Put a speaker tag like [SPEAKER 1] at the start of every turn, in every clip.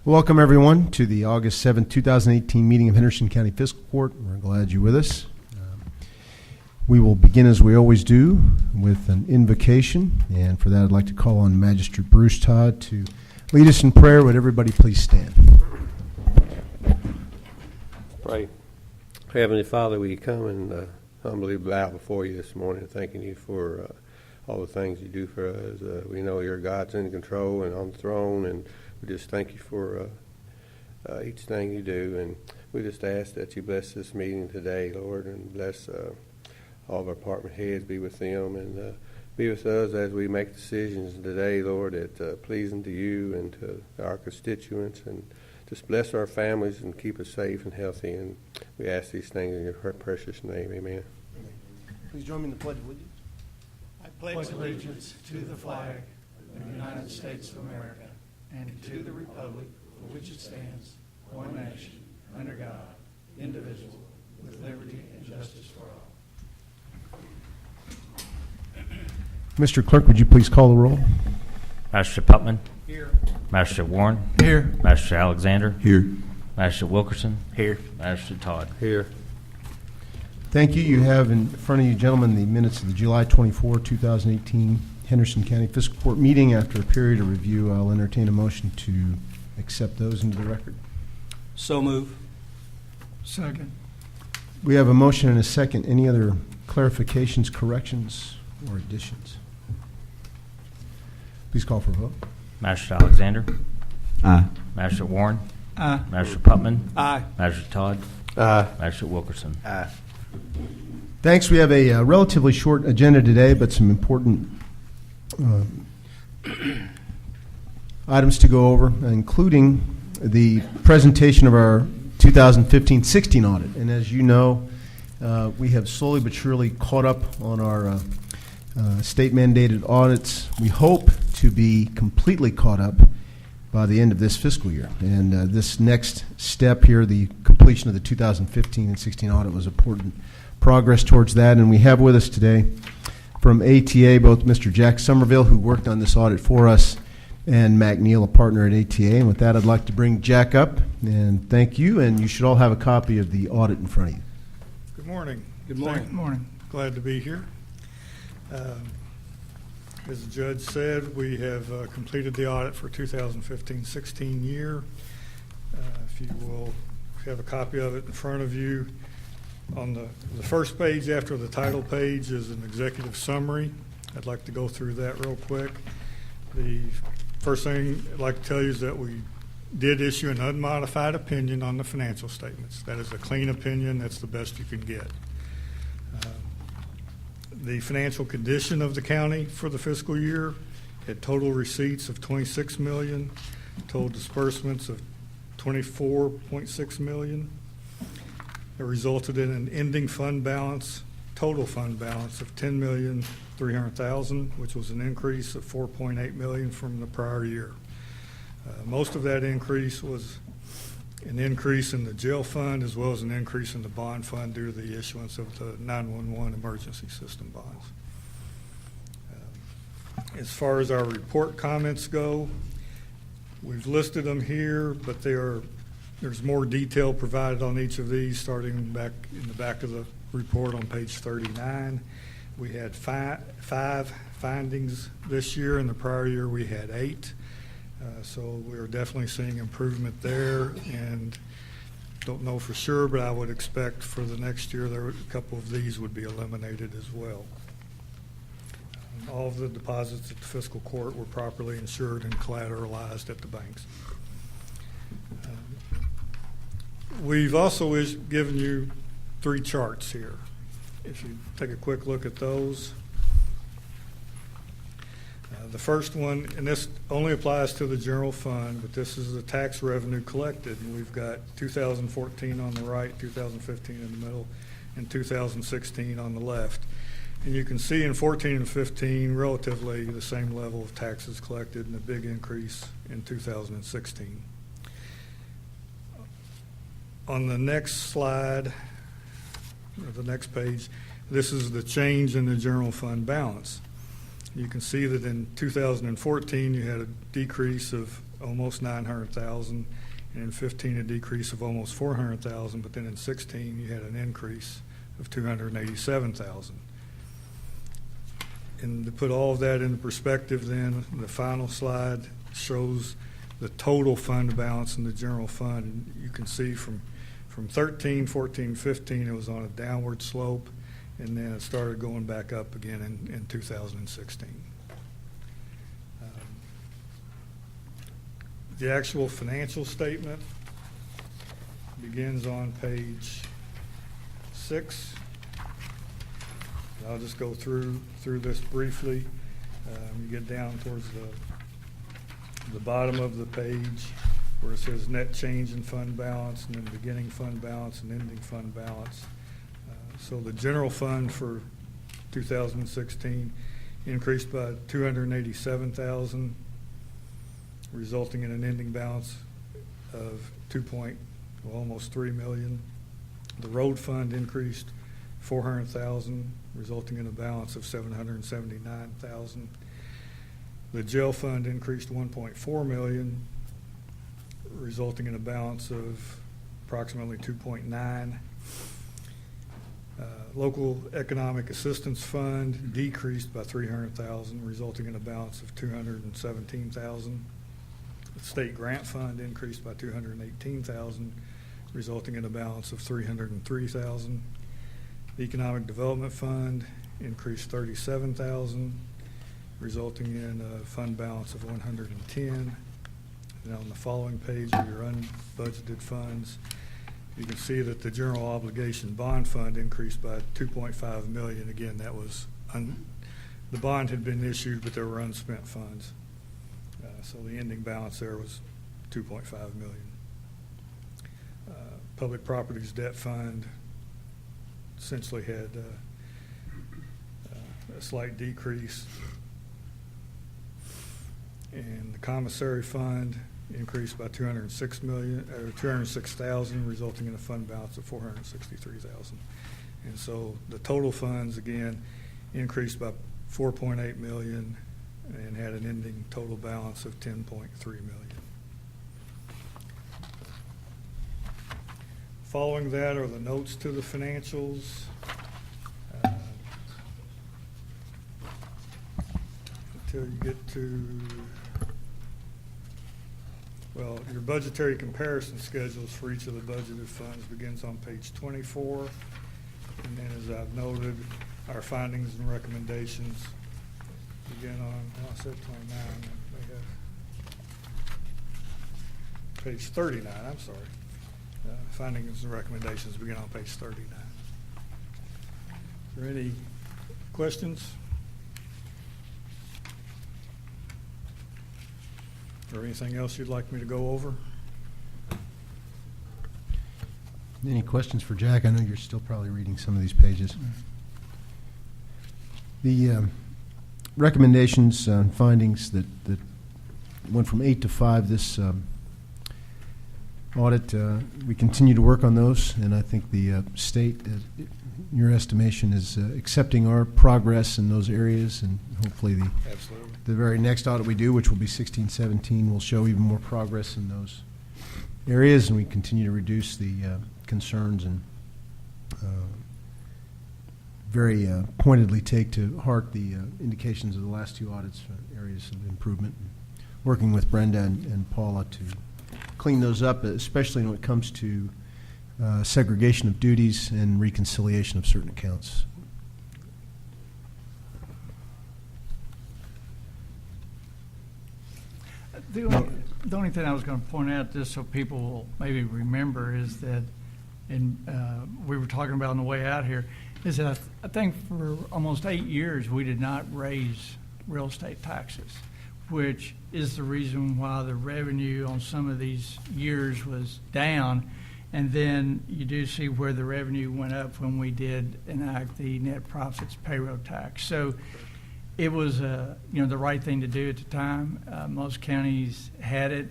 [SPEAKER 1] Welcome, everyone, to the August 7th, 2018 meeting of Henderson County Fiscal Court. We're glad you're with us. We will begin, as we always do, with an invocation. And for that, I'd like to call on Magistrate Bruce Todd to lead us in prayer. Would everybody please stand?
[SPEAKER 2] Pray. Heavenly Father, we come and humbly bow before you this morning, thanking you for all the things you do for us. We know your God's in control and on the throne, and we just thank you for each thing you do. And we just ask that you bless this meeting today, Lord, and bless all of our department heads, be with them, and be with us as we make decisions today, Lord, that pleasing to you and to our constituents, and just bless our families and keep us safe and healthy. And we ask these things in your precious name. Amen.
[SPEAKER 1] Please join me in the Pledge of Allegiance.
[SPEAKER 3] I pledge allegiance to the flag of the United States of America and to the republic for which it stands, one nation, under God, indivisible, with liberty and justice for all.
[SPEAKER 1] Mr. Clerk, would you please call the roll?
[SPEAKER 4] Magistrate Putman.
[SPEAKER 3] Here.
[SPEAKER 4] Magistrate Warren.
[SPEAKER 3] Here.
[SPEAKER 4] Magistrate Alexander.
[SPEAKER 5] Here.
[SPEAKER 4] Magistrate Wilkerson.
[SPEAKER 5] Here.
[SPEAKER 4] Magistrate Todd.
[SPEAKER 2] Here.
[SPEAKER 1] Thank you. You have in front of you, gentlemen, the minutes of the July 24, 2018 Henderson County Fiscal Court meeting. After a period of review, I'll entertain a motion to accept those into the record.
[SPEAKER 5] So move.
[SPEAKER 3] Second.
[SPEAKER 1] We have a motion and a second. Any other clarifications, corrections, or additions? Please call for a vote.
[SPEAKER 4] Magistrate Alexander.
[SPEAKER 5] Aye.
[SPEAKER 4] Magistrate Warren.
[SPEAKER 3] Aye.
[SPEAKER 4] Magistrate Putman.
[SPEAKER 5] Aye.
[SPEAKER 4] Magistrate Todd.
[SPEAKER 2] Aye.
[SPEAKER 4] Magistrate Wilkerson.
[SPEAKER 5] Aye.
[SPEAKER 1] Thanks. We have a relatively short agenda today, but some important items to go over, including the presentation of our 2015-16 audit. And as you know, we have slowly but surely caught up on our state-mandated audits. We hope to be completely caught up by the end of this fiscal year. And this next step here, the completion of the 2015 and 16 audit, was important progress towards that. And we have with us today from ATA both Mr. Jack Somerville, who worked on this audit for us, and Mac Neal, a partner at ATA. And with that, I'd like to bring Jack up and thank you. And you should all have a copy of the audit in front of you.
[SPEAKER 6] Good morning.
[SPEAKER 3] Good morning. Good morning.
[SPEAKER 6] Glad to be here. As the judge said, we have completed the audit for 2015-16 year. If you will have a copy of it in front of you. On the first page after the title page is an executive summary. I'd like to go through that real quick. The first thing I'd like to tell you is that we did issue an unmodified opinion on the financial statements. That is a clean opinion. That's the best you can get. The financial condition of the county for the fiscal year had total receipts of $26 million, total disbursements of $24.6 million. It resulted in an ending fund balance, total fund balance of $10,300,000, which was an increase of $4.8 million from the prior year. Most of that increase was an increase in the jail fund as well as an increase in the bond fund due to the issuance of the 911 emergency system bonds. As far as our report comments go, we've listed them here, but there's more detail provided on each of these, starting back in the back of the report on page 39. We had five findings this year. In the prior year, we had 8. So we're definitely seeing improvement there, and don't know for sure, but I would expect for the next year a couple of these would be eliminated as well. All of the deposits at the fiscal court were properly insured and collateralized at the banks. We've also given you 3 charts here. If you take a quick look at those. The first one, and this only applies to the general fund, but this is the tax revenue collected. And we've got 2014 on the right, 2015 in the middle, and 2016 on the left. And you can see in 14 and 15 relatively the same level of taxes collected and a big increase in 2016. On the next slide, or the next page, this is the change in the general fund balance. You can see that in 2014, you had a decrease of almost 900,000, and in 15, a decrease of almost 400,000, but then in 16, you had an increase of 287,000. And to put all of that into perspective then, the final slide shows the total fund balance in the general fund. And you can see from 13, 14, 15, it was on a downward slope, and then it started going back up again in 2016. The actual financial statement begins on page 6. I'll just go through this briefly. You get down towards the bottom of the page where it says net change in fund balance, and then beginning fund balance and ending fund balance. So the general fund for 2016 increased by 287,000, resulting in an ending balance of almost 3 million. The road fund increased 400,000, resulting in a balance of 779,000. The jail fund increased 1.4 million, resulting in a balance of approximately 2.9. Local Economic Assistance Fund decreased by 300,000, resulting in a balance of 217,000. The State Grant Fund increased by 218,000, resulting in a balance of 303,000. The Economic Development Fund increased 37,000, resulting in a fund balance of 110. And on the following page are your unbudgeted funds. You can see that the General Obligation Bond Fund increased by 2.5 million. Again, that was the bond had been issued, but there were unspent funds. So the ending balance there was 2.5 million. Public Properties Debt Fund essentially had a slight decrease. And the Commissary Fund increased by 206,000, resulting in a fund balance of 463,000. And so the total funds again increased by 4.8 million and had an ending total balance of 10.3 million. Following that are the notes to the financials. Until you get to, well, your budgetary comparison schedules for each of the budgeted funds begins on page 24. And then, as I've noted, our findings and recommendations begin on, well, I said 29. They have page 39, I'm sorry. Findings and recommendations begin on page 39. Are there any questions? Or anything else you'd like me to go over?
[SPEAKER 1] Any questions for Jack? I know you're still probably reading some of these pages. The recommendations and findings that went from 8 to 5 this audit, we continue to work on those, and I think the state, your estimation, is accepting our progress in those areas, and hopefully the very next audit we do, which will be 16-17, will show even more progress in those areas, and we continue to reduce the concerns and very pointedly take to heart the indications of the last two audits, areas of improvement, working with Brenda and Paula to clean those up, especially when it comes to segregation of duties and reconciliation of certain accounts.
[SPEAKER 3] The only thing I was going to point out, just so people will maybe remember, is that, we were talking about on the way out here, is that I think for almost 8 years we did not raise real estate taxes, which is the reason why the revenue on some of these years was down. And then you do see where the revenue went up when we did enact the net profits payroll tax. So it was the right thing to do at the time. Most counties had it,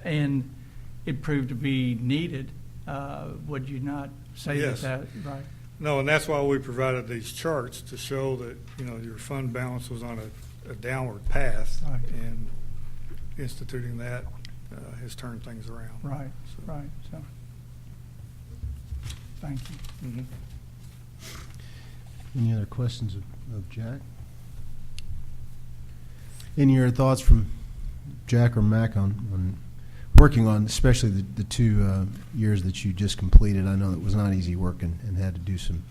[SPEAKER 3] and it proved to be needed. Would you not say
[SPEAKER 6] Yes.
[SPEAKER 3] that? Right.
[SPEAKER 6] No, and that's why we provided these charts to show that, your fund balance was on a downward path.
[SPEAKER 3] Right.
[SPEAKER 6] And instituting that has turned things around.
[SPEAKER 3] Right,
[SPEAKER 6] So-
[SPEAKER 3] right, so, thank you.
[SPEAKER 6] Mhm.
[SPEAKER 1] Any other questions of Jack? Any other thoughts from Jack or Mac on working on, especially the 2 years that you just completed? I know it was not easy work and had to do some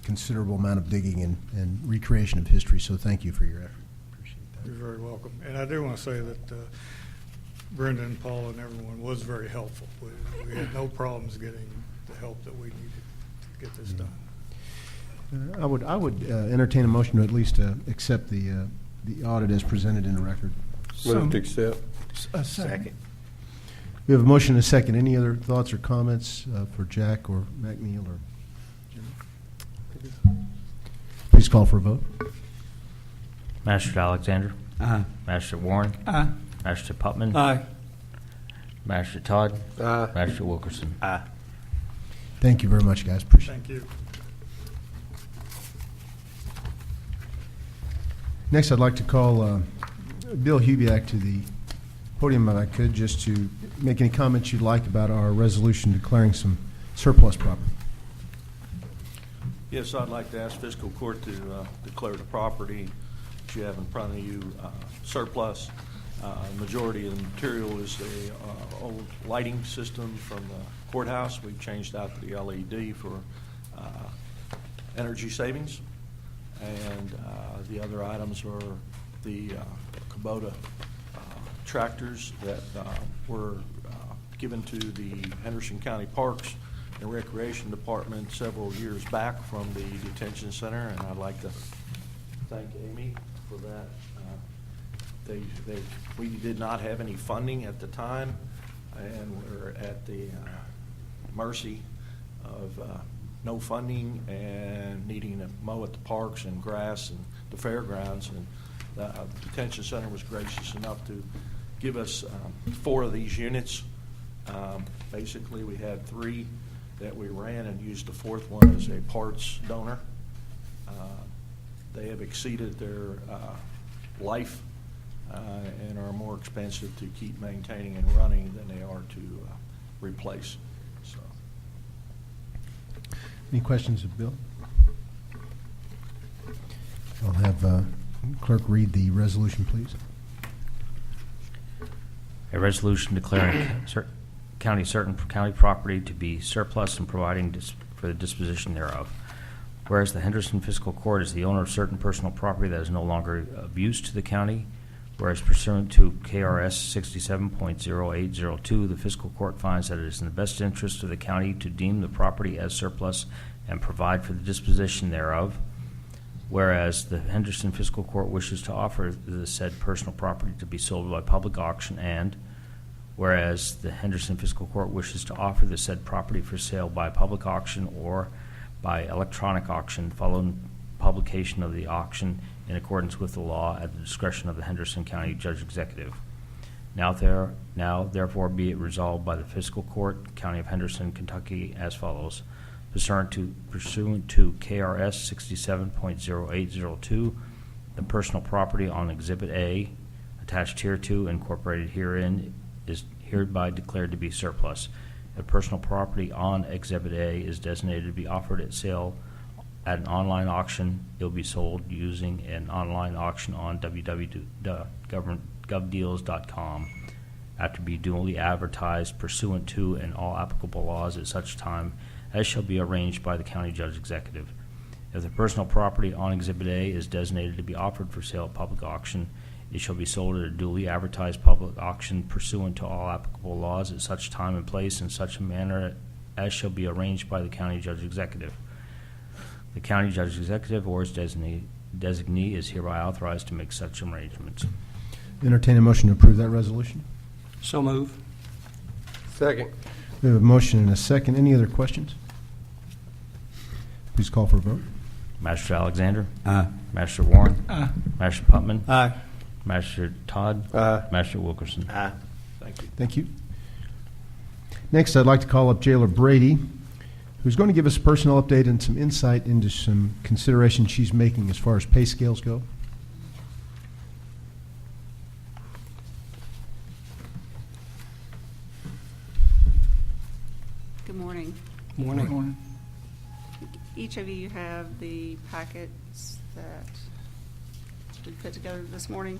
[SPEAKER 1] considerable amount of digging and recreation of history, so thank you for your effort. Appreciate that.
[SPEAKER 6] You're very welcome. And I do want to say that Brenda and Paula and everyone was very helpful. We had no problems getting the help that we needed to get this done.
[SPEAKER 1] I would entertain a motion to at least accept the audit as presented in the record.
[SPEAKER 2] Move to accept.
[SPEAKER 3] A second.
[SPEAKER 1] We have a motion and a second. Any other thoughts or comments for Jack or McNeil or Jimmy? Please call for a vote.
[SPEAKER 4] Magistrate Alexander.
[SPEAKER 5] Aye.
[SPEAKER 4] Magistrate Warren.
[SPEAKER 3] Aye.
[SPEAKER 4] Magistrate Putman.
[SPEAKER 5] Aye.
[SPEAKER 4] Magistrate Todd.
[SPEAKER 2] Aye.
[SPEAKER 4] Magistrate Wilkerson.
[SPEAKER 5] Aye.
[SPEAKER 1] Thank you very much, guys. Appreciate it.
[SPEAKER 6] Thank you.
[SPEAKER 1] Next, I'd like to call Bill Hubiak to the podium, if I could, just to make any comments you'd like about our resolution declaring some surplus property.
[SPEAKER 7] Yes, I'd like to ask fiscal court to declare the property that you have in front of you surplus. Majority of the material is the old lighting system from the courthouse. We've changed out to the LED for energy savings. And the other items are the Kubota tractors that were given to the Henderson County Parks and Recreation Department several years back from the detention center, and I'd like to thank Amy for that. We did not have any funding at the time, and we're at the mercy of no funding and needing to mow at the parks and grass and the fairgrounds. And the detention center was gracious enough to give us 4 of these units. Basically, we had 3 that we ran and used the 4th one as a parts donor. They have exceeded their life and are more expensive to keep maintaining and running than they are to replace. So.
[SPEAKER 1] Any questions of Bill? I'll have clerk read the resolution, please.
[SPEAKER 4] A resolution declaring certain county property to be surplus and providing for the disposition thereof. Whereas the Henderson Fiscal Court is the owner of certain personal property that is no longer of use to the county, whereas pursuant to KRS 67.0802, the Fiscal Court finds that it is in the best interest of the county to deem the property as surplus and provide for the disposition thereof. Whereas the Henderson Fiscal Court wishes to offer the said personal property to be sold by public auction, and whereas the Henderson Fiscal Court wishes to offer the said property for sale by public auction or by electronic auction following publication of the auction in accordance with the law at the discretion of the Henderson County Judge Executive. Now therefore be it resolved by the Fiscal Court, County of Henderson, Kentucky, as follows. Pursuant to KRS 67.0802, the personal property on Exhibit A, attached hereto, incorporated herein, is hereby declared to be surplus. If personal property on Exhibit A is designated to be offered at sale at an online auction, it will be sold using an online auction on www.govdeals.com after be duly advertised pursuant to and all applicable laws at such time as shall be arranged by the County Judge Executive. If the personal property on Exhibit A is designated to be offered for sale at public auction, it shall be sold at a duly advertised public auction pursuant to all applicable laws at such time and place in such a manner as shall be arranged by the County Judge Executive. The County Judge Executive or its designee is hereby authorized to make such arrangements.
[SPEAKER 1] Entertain a motion to approve that resolution.
[SPEAKER 5] So move.
[SPEAKER 2] Second.
[SPEAKER 1] We have a motion and a second. Any other questions? Please call for a vote.
[SPEAKER 4] Magistrate Alexander.
[SPEAKER 5] Aye.
[SPEAKER 4] Magistrate Warren.
[SPEAKER 3] Aye.
[SPEAKER 4] Magistrate Putman.
[SPEAKER 5] Aye.
[SPEAKER 4] Magistrate Todd.
[SPEAKER 2] Aye.
[SPEAKER 4] Magistrate Wilkerson.
[SPEAKER 5] Aye.
[SPEAKER 7] Thank you.
[SPEAKER 1] Thank you. Next, I'd like to call up Jailer Brady who's going to give us a personal update and some insight into some considerations she's making as far as pay scales go.
[SPEAKER 8] Good morning.
[SPEAKER 5] Morning.
[SPEAKER 8] Each of you have the packets that we put together this morning.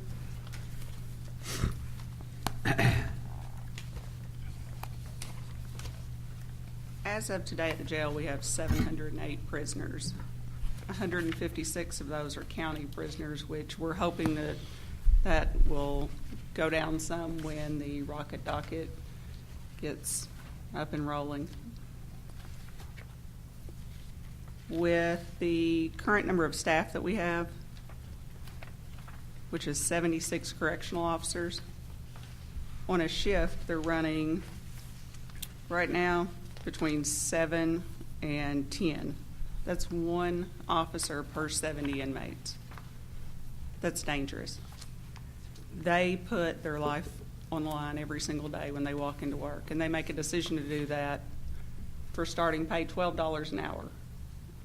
[SPEAKER 8] As of today at the jail, we have 708 prisoners. 156 of those are county prisoners, which we're hoping that will go down some when the rocket docket gets up and rolling. With the current number of staff that we have, which is 76 correctional officers, on a shift they're running right now between 7 and 10. That's one officer per 70 inmates. That's dangerous. They put their life on the line every single day when they walk into work, and they make a decision to do that for starting pay $12 an hour.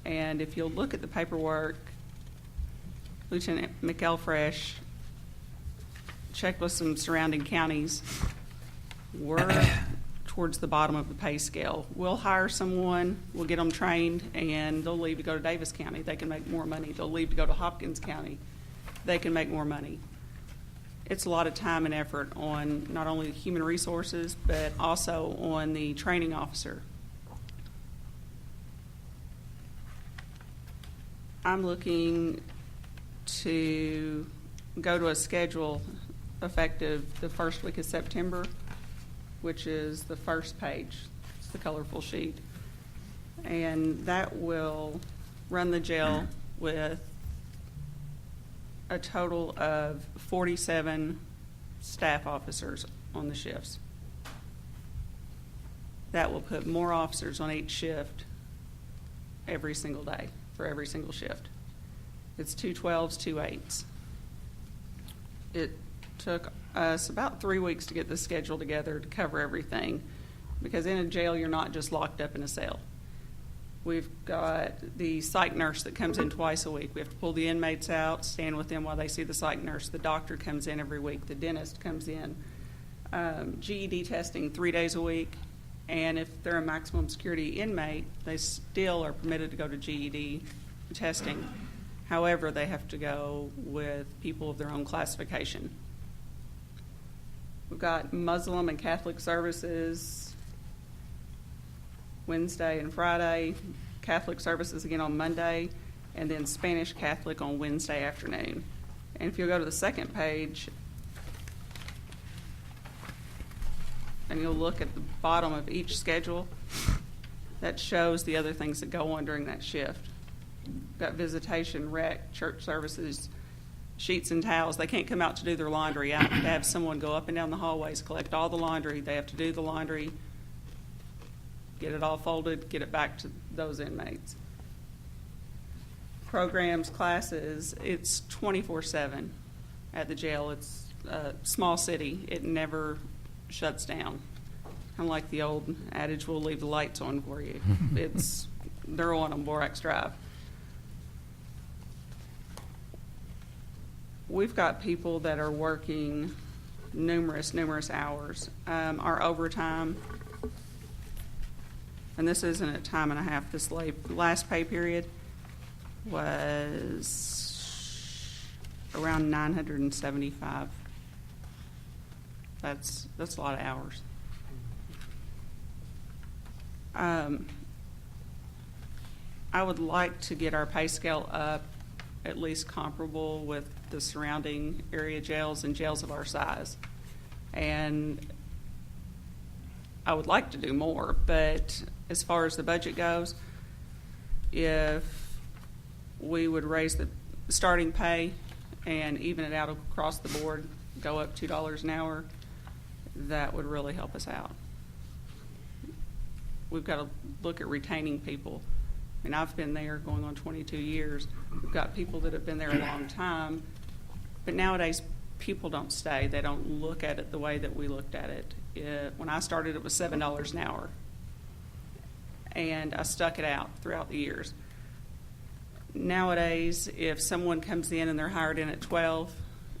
[SPEAKER 8] And if you'll look at the paperwork, Lieutenant McElfresh checked with some surrounding counties. We're towards the bottom of the pay scale. We'll hire someone, we'll get them trained, and they'll leave to go to Davis County. They can make more money. They'll leave to go to Hopkins County. They can make more money. It's a lot of time and effort on not only human resources, but also on the training officer. I'm looking to go to a schedule effective the first week of September, which is the first page. It's the colorful sheet. And that will run the jail with a total of 47 staff officers on the shifts. That will put more officers on each shift every single day for every single shift. It's 2 12s, 2 8s. It took us about 3 weeks to get the schedule together to cover everything, because in a jail you're not just locked up in a cell. We've got the psych nurse that comes in twice a week. We have to pull the inmates out, stand with them while they see the psych nurse. The doctor comes in every week. The dentist comes in. GED testing 3 days a week. And if they're a maximum security inmate, they still are permitted to go to GED testing. However, they have to go with people of their own classification. We've got Muslim and Catholic services Wednesday and Friday, Catholic services again on Monday, and then Spanish Catholic on Wednesday afternoon. And if you'll go to the second page, and you'll look at the bottom of each schedule, that shows the other things that go on during that shift. Got visitation, rec, church services, sheets and towels. They can't come out to do their laundry. I have to have someone go up and down the hallways, collect all the laundry. They have to do the laundry, get it all folded, get it back to those inmates. Programs, classes, it's 24/7 at the jail. It's a small city. It never shuts down. Kind of like the old adage, we'll leave the lights on for you. They're on Borax Drive. We've got people that are working numerous hours. Our overtime, and this isn't a time and a half, this last pay period was around 975. That's a lot of hours. I would like to get our pay scale up at least comparable with the surrounding area jails and jails of our size. And I would like to do more, but as far as the budget goes, if we would raise the starting pay and even it out across the board, go up $2 an hour, that would really help us out. We've got to look at retaining people. I mean, I've been there going on 22 years. We've got people that have been there a long time, but nowadays people don't stay. They don't look at it the way that we looked at it. When I started, it was $7 an hour. and I stuck it out throughout the years. Nowadays, if someone comes in and they're hired in at 12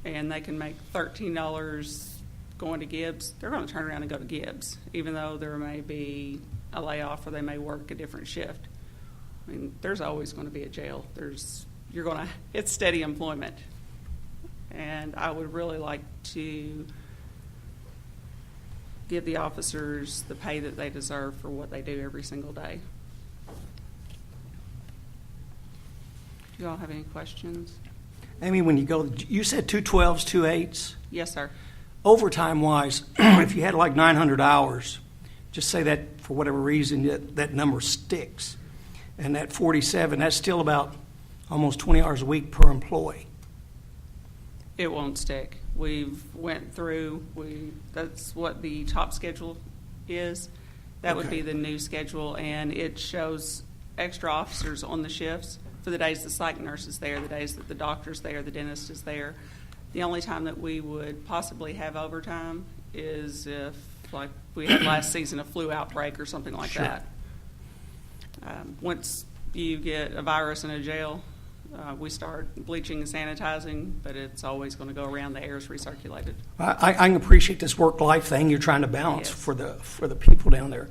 [SPEAKER 8] and they can make $13 going to Gibbs, they're going to turn around and go to Gibbs, even though there may be a layoff or they may work a different shift. I mean, there's always going to be a jail. It's steady employment. And I would really like to give the officers the pay that they deserve for what they do every single day. Do you all have any questions?
[SPEAKER 5] Amy, when you go, you said 2 12s, 2 8s.
[SPEAKER 8] Yes, sir.
[SPEAKER 5] Overtime wise, if you had like 900 hours, just say that for whatever reason that number sticks, and that 47, that's still about almost 20 hours a week per employee.
[SPEAKER 8] It won't stick. We've went through, that's what the top schedule is. That would be the new schedule, and it shows extra officers on the shifts for the days the psych nurse is there, the days that the doctor's there, the dentist is there. The only time that we would possibly have overtime is if, like we had last season, a flu outbreak or something like that. Once you get a virus in a jail, we start bleaching and sanitizing, but it's always going to go around. The air is recirculated.
[SPEAKER 5] I can appreciate this work-life thing you're trying to balance
[SPEAKER 8] Yes.
[SPEAKER 5] for the people down there.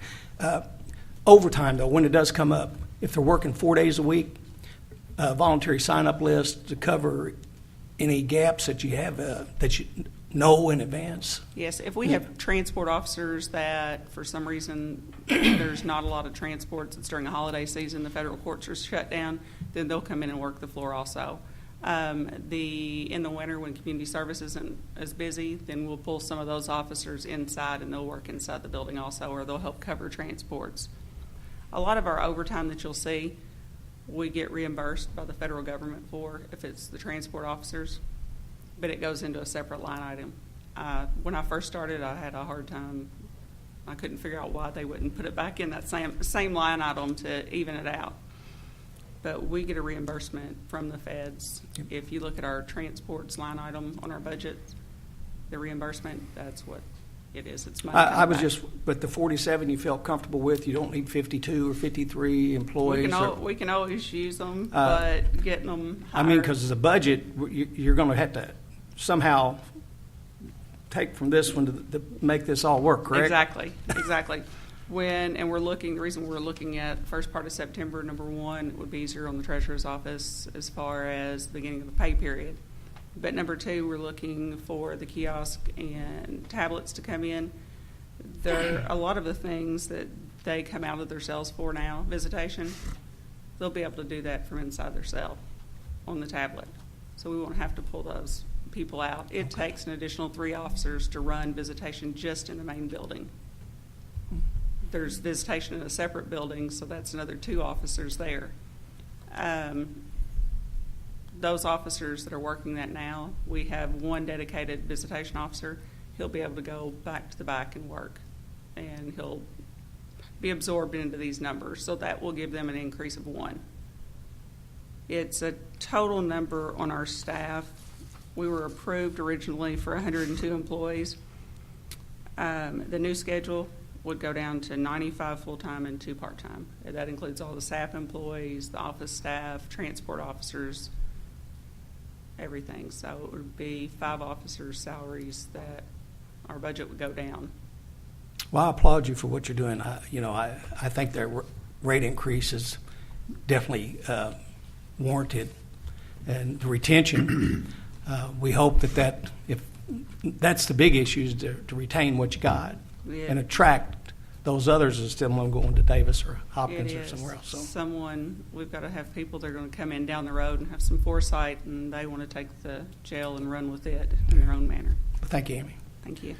[SPEAKER 5] Overtime, though, when it does come up, if they're working 4 days a week, voluntary sign-up list to cover any gaps that you have that you know in advance.
[SPEAKER 8] Yes, if we have transport officers that for some reason there's not a lot of transports, it's during the holiday season, the federal courts are shut down, then they'll come in and work the floor also. In the winter when community service isn't as busy, then we'll pull some of those officers inside and they'll work inside the building also, or they'll help cover transports. A lot of our overtime that you'll see, we get reimbursed by the federal government for if it's the transport officers, but it goes into a separate line item. When I first started, I had a hard time. I couldn't figure out why they wouldn't put it back in that same line item to even it out. But we get a reimbursement from the feds.
[SPEAKER 5] Yep.
[SPEAKER 8] If you look at our transports line item on our budget, the reimbursement, that's what it is. It's money.
[SPEAKER 5] I was
[SPEAKER 8] back.
[SPEAKER 5] but the 47 you felt comfortable with, you don't need 52 or 53 employees.
[SPEAKER 8] We can always use them, but getting them
[SPEAKER 5] I mean,
[SPEAKER 8] hired-
[SPEAKER 5] because as a budget, you're going to have to somehow take from this one to make this all work, correct?
[SPEAKER 8] Exactly. And we're looking, the reason we're looking at first part of September, number one, it would be easier on the treasurer's office as far as the beginning of the pay period. But number two, we're looking for the kiosk and tablets to come in. A lot of the things that they come out of their cells for now, visitation, they'll be able to do that from inside their cell on the tablet. So we won't have to pull those people out. It takes an additional 3 officers to run visitation just in the main building. There's visitation in a separate building, so that's another 2 officers there. Those officers that are working that now, we have 1 dedicated visitation officer. He'll be able to go back to the back and work, and he'll be absorbed into these numbers, so that will give them an increase of 1. It's a total number on our staff. We were approved originally for 102 employees. The new schedule would go down to 95 full-time and 2 part-time. That includes all the SAP employees, the office staff, transport officers, everything. So it would be 5 officers' salaries that our budget would go down.
[SPEAKER 5] Well, I applaud you for what you're doing. I think their rate increase is definitely warranted. And the retention, we hope that if that's the big issue, is to retain what you got and attract those others instead of them going to Davis or Hopkins or somewhere else. So.
[SPEAKER 8] We've got to have people that are going to come in down the road and have some foresight, and they want to take the jail and run with it in their own manner.
[SPEAKER 5] Thank you, Amy.
[SPEAKER 8] Thank you.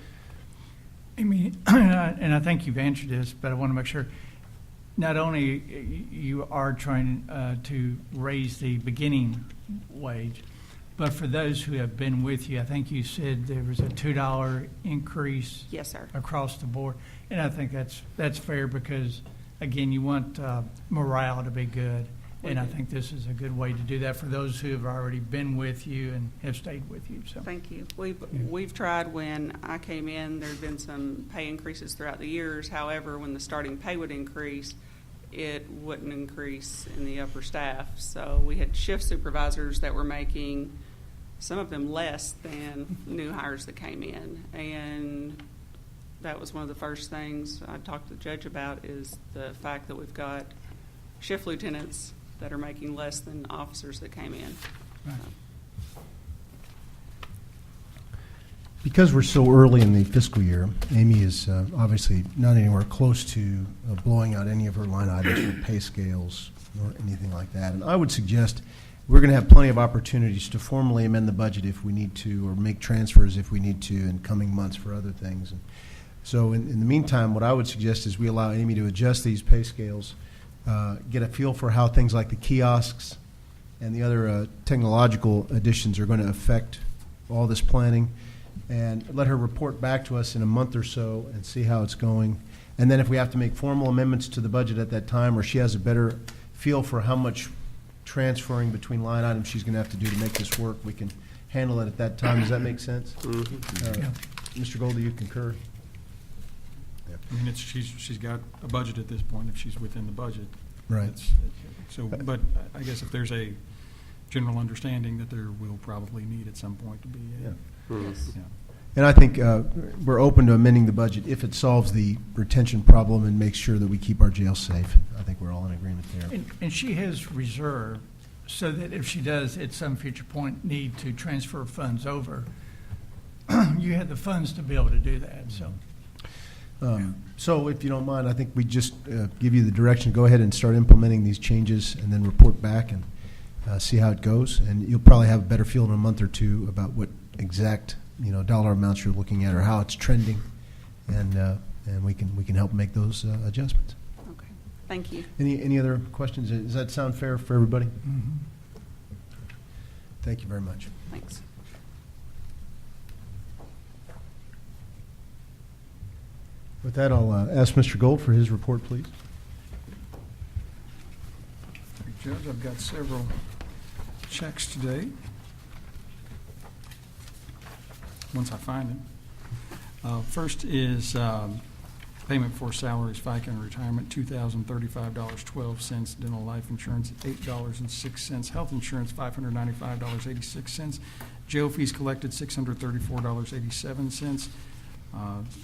[SPEAKER 3] Amy, and I think you've answered this, but I want to make sure, not only you are trying to raise the beginning wage, but for those who have been with you, I think you said there was a $2 increase.
[SPEAKER 8] Yes, sir.
[SPEAKER 3] Across the board. And I think that's fair because, again, you want morale to be good. And I think this is a good way to do that for those who have already been with you and have stayed with you. So
[SPEAKER 8] Thank you. We've tried. When I came in, there had been some pay increases throughout the years. However, when the starting pay would increase, it wouldn't increase in the upper staff. So we had shift supervisors that were making, some of them less than new hires that came in. And that was one of the first things I talked to the judge about, is the fact that we've got shift lieutenants that are making less than officers that came in.
[SPEAKER 3] Right.
[SPEAKER 1] Because we're so early in the fiscal year, Amy is obviously not anywhere close to blowing out any of her line items or pay scales or anything like that. And I would suggest we're going to have plenty of opportunities to formally amend the budget if we need to, or make transfers if we need to in coming months for other things. And so in the meantime, what I would suggest is we allow Amy to adjust these pay scales, get a feel for how things like the kiosks and the other technological additions are going to affect all this planning, and let her report back to us in a month or so and see how it's going. And then if we have to make formal amendments to the budget at that time, or she has a better feel for how much transferring between line items she's going to have to do to make this work, we can handle it at that time. Does that make sense?
[SPEAKER 3] Yeah.
[SPEAKER 1] Mr. Gold, do you concur?
[SPEAKER 9] I mean, she's got a budget at this point, if she's within the budget.
[SPEAKER 1] Right.
[SPEAKER 9] So, but I guess if there's a general understanding that there will probably need at some point to be
[SPEAKER 1] Yeah.
[SPEAKER 8] Yes.
[SPEAKER 9] yeah.
[SPEAKER 1] And I think we're open to amending the budget if it solves the retention problem and makes sure that we keep our jail safe. I think we're all in agreement there.
[SPEAKER 3] And she has reserve, so that if she does at some future point need to transfer funds over, you have the funds to be able to do that, so.
[SPEAKER 1] So if you don't mind, I think we just give you the direction, go ahead and start implementing these changes and then report back and see how it goes. And you'll probably have a better feel in a month or two about what exact dollar amounts you're looking at or how it's trending, and we can help make those adjustments.
[SPEAKER 8] Okay. Thank you.
[SPEAKER 1] Any other questions? Does that sound fair for everybody?
[SPEAKER 3] Mhm.
[SPEAKER 1] Thank you very much.
[SPEAKER 8] Thanks.
[SPEAKER 1] With that, I'll ask Mr. Gold for his report, please.
[SPEAKER 9] Judge, I've got several checks today. Once I find them. First is payment for salaries, FICA, and retirement, $2,035.12. Dental life insurance at $8.06. Health insurance, $595.86. Jail fees collected, $634.87.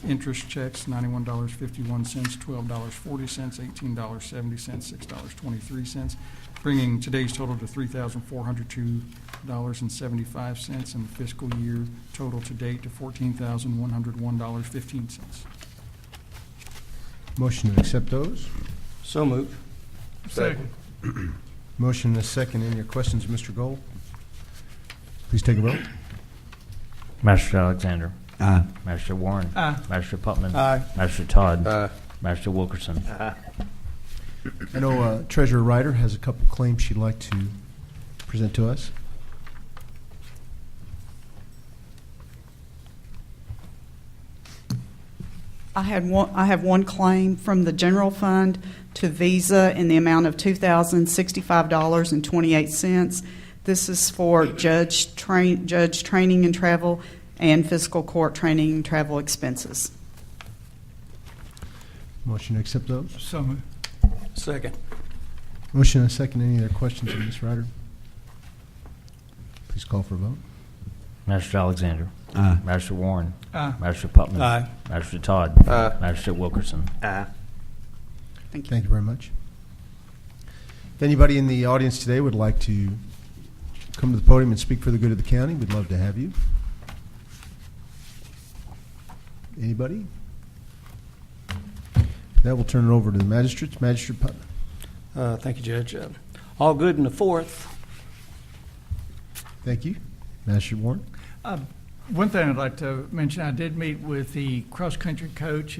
[SPEAKER 9] Interest checks, $91.51, $12.40, $18.70, $6.23, bringing today's total to $3,402.75, and the fiscal year total to date to $14,101.15.
[SPEAKER 1] Motion to accept those.
[SPEAKER 5] So moved.
[SPEAKER 3] Second.
[SPEAKER 1] Motion and a second. Any questions, Mr. Gold? Please take a vote.
[SPEAKER 4] Magistrate Alexander.
[SPEAKER 5] Aye.
[SPEAKER 4] Magistrate Warren.
[SPEAKER 3] Aye.
[SPEAKER 4] Magistrate Putman.
[SPEAKER 5] Aye.
[SPEAKER 4] Magistrate Todd.
[SPEAKER 2] Aye.
[SPEAKER 4] Magistrate Wilkerson.
[SPEAKER 1] I know Treasurer Ryder has a couple claims she'd like to present to us.
[SPEAKER 10] I have one claim from the general fund to Visa in the amount of $2,065.28. This is for judge training and travel and fiscal court training and travel expenses.
[SPEAKER 1] Motion to accept those.
[SPEAKER 3] So moved.
[SPEAKER 5] Second.
[SPEAKER 1] Motion and a second. Any other questions of Ms. Ryder? Please call for a vote.
[SPEAKER 4] Magistrate Alexander.
[SPEAKER 5] Aye.
[SPEAKER 4] Magistrate Warren.
[SPEAKER 3] Aye.
[SPEAKER 4] Magistrate Putman.
[SPEAKER 5] Aye.
[SPEAKER 4] Magistrate Todd.
[SPEAKER 2] Aye.
[SPEAKER 4] Magistrate Wilkerson.
[SPEAKER 5] Aye.
[SPEAKER 10] Thank you.
[SPEAKER 1] Thank you very much. If anybody in the audience today would like to come to the podium and speak for the good of the county, we'd love to have you. Anybody? That will turn it over to the magistrates. Magistrate Putnam.
[SPEAKER 5] Thank you, Judge. All good in the fourth.
[SPEAKER 1] Thank you. Magistrate Warren.
[SPEAKER 3] One thing I'd like to mention, I did meet with the cross-country coach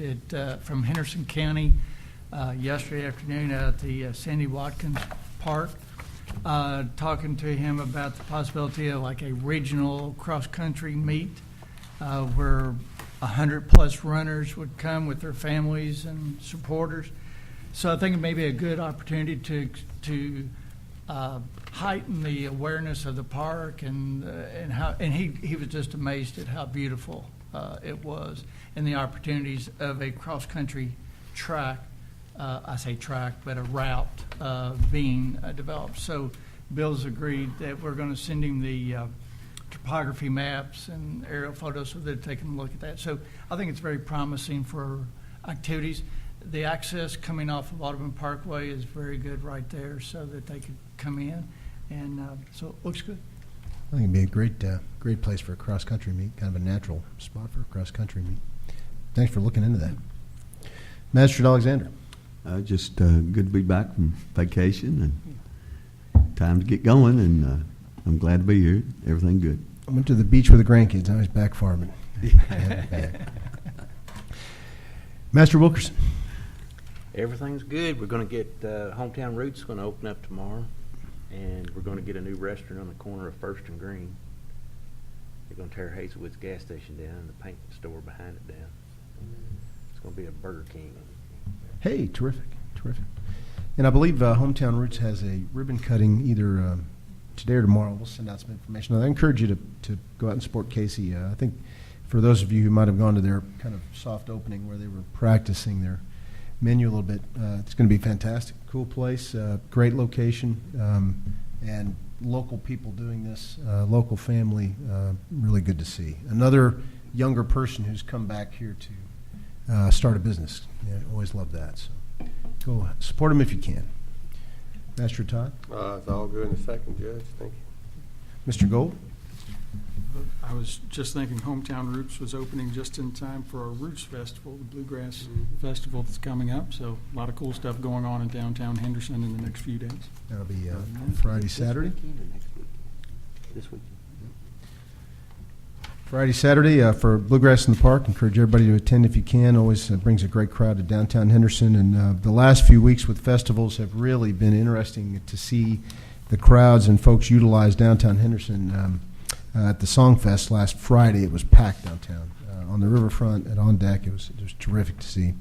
[SPEAKER 3] from Henderson County yesterday afternoon out at the Sandy Watkins Park, talking to him about the possibility of like a regional cross-country meet where 100-plus runners would come with their families and supporters. So I think it may be a good opportunity to heighten the awareness of the park and he was just amazed at how beautiful it was and the opportunities of a cross-country track I say track, but a route being developed. So Bill's agreed that we're going to send him the topography maps and aerial photos so they're taking a look at that. So I think it's very promising for activities. The access coming off of Audubon Parkway is very good right there so that they could come in. And so it looks good.
[SPEAKER 1] I think it'd be a great place for a cross-country meet, kind of a natural spot for a cross-country meet. Thanks for looking into that. Magistrate Alexander.
[SPEAKER 11] Just good to be back from vacation and time to get going, and I'm glad to be here. Everything good.
[SPEAKER 1] I went to the beach with the grandkids. I was back farming. Master Wilkerson.
[SPEAKER 12] Everything's good. We're going to get Hometown Roots going to open up tomorrow, and we're going to get a new restaurant on the corner of First and Green. They're going to tear Hazelwood's gas station down and the paint store behind it down. It's going to be a Burger King.
[SPEAKER 1] Hey, terrific. And I believe Hometown Roots has a ribbon cutting either today or tomorrow. We'll send out some information. I encourage you to go out and support Casey. I think for those of you who might have gone to their kind of soft opening where they were practicing their menu a little bit, it's going to be fantastic. Cool place, great location, and local people doing this, local family, really good to see. Another younger person who's come back here to start a business. Yeah, always love that. So go support them if you can. Master Todd?
[SPEAKER 2] It's all good in a second, Judge. Thank you.
[SPEAKER 1] Mr. Gold?
[SPEAKER 9] I was just thinking Hometown Roots was opening just in time for our Roots Festival, the Bluegrass Festival that's coming up. So a lot of cool stuff going on in downtown Henderson in the next few days.
[SPEAKER 1] That'll be Friday, Saturday.
[SPEAKER 12] This weekend or next week? This weekend.
[SPEAKER 1] Friday, Saturday for Bluegrass in the Park. Encourage everybody to attend if you can. Always brings a great crowd to downtown Henderson. And the last few weeks with festivals have really been interesting to see the crowds and folks utilize downtown Henderson. At the Songfest last Friday, it was packed downtown. On the riverfront and on deck, it was terrific to see.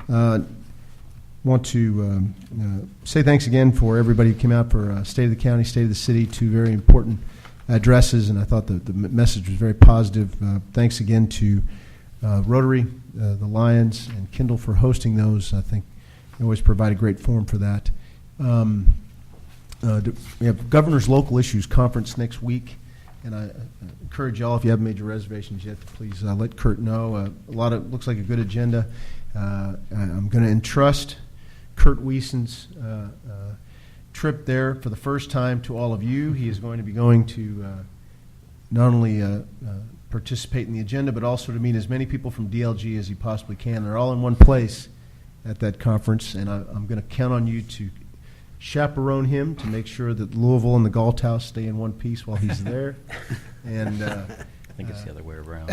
[SPEAKER 1] Want to say thanks again for everybody who came out for State of the County, State of the City, two very important addresses, and I thought the message was very positive. Thanks again to Rotary, the Lions, and Kindle for hosting those. I think they always provide a great forum for that. We have Governor's Local Issues Conference next week, and I encourage y'all, if you haven't made your reservations yet, to please let Kurt know. Looks like a good agenda. I'm going to entrust Kurt Wieson's trip there for the first time to all of you. He is going to be going to not only participate in the agenda, but also to meet as many people from DLG as he possibly can. They're all in one place at that conference, and I'm going to count on you to chaperone him to make sure that Louisville and the Galt House stay in one piece while he's there. And
[SPEAKER 4] I think it's the other way around.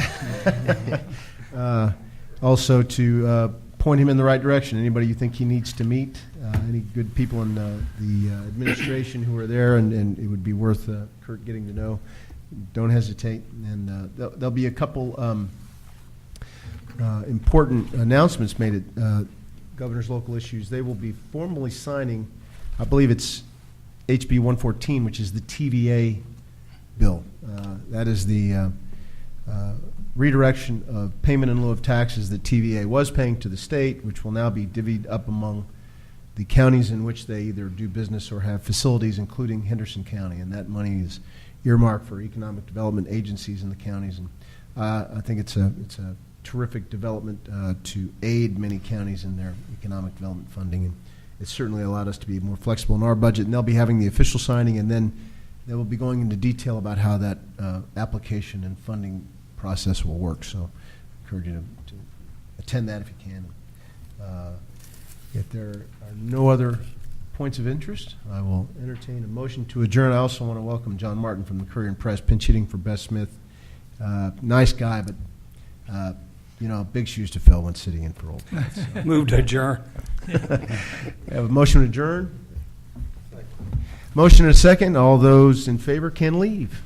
[SPEAKER 1] Also to point him in the right direction. Anybody you think he needs to meet, any good people in the administration who are there, and it would be worth Kurt getting to know, don't hesitate. And there'll be a couple important announcements made at Governor's Local Issues. They will be formally signing, I believe it's HB 114, which is the TVA bill. That is the redirection of payment in lieu of taxes that TVA was paying to the state, which will now be divvied up among the counties in which they either do business or have facilities, including Henderson County. And that money is earmarked for economic development agencies in the counties. And I think it's a terrific development to aid many counties in their economic development funding. And it's certainly allowed us to be more flexible in our budget. And they'll be having the official signing, and then they will be going into detail about how that application and funding process will work. So I encourage you to attend that if you can. If there are no other points of interest, I will entertain a motion to adjourn. I also want to welcome John Martin from the Courier and Press, pinch hitting for Bess Smith. Nice guy, but big shoes to fill when sitting in for Old Pat. So.
[SPEAKER 5] Move to adjourn.
[SPEAKER 1] We have a motion to adjourn. Motion and a second. All those in favor can leave.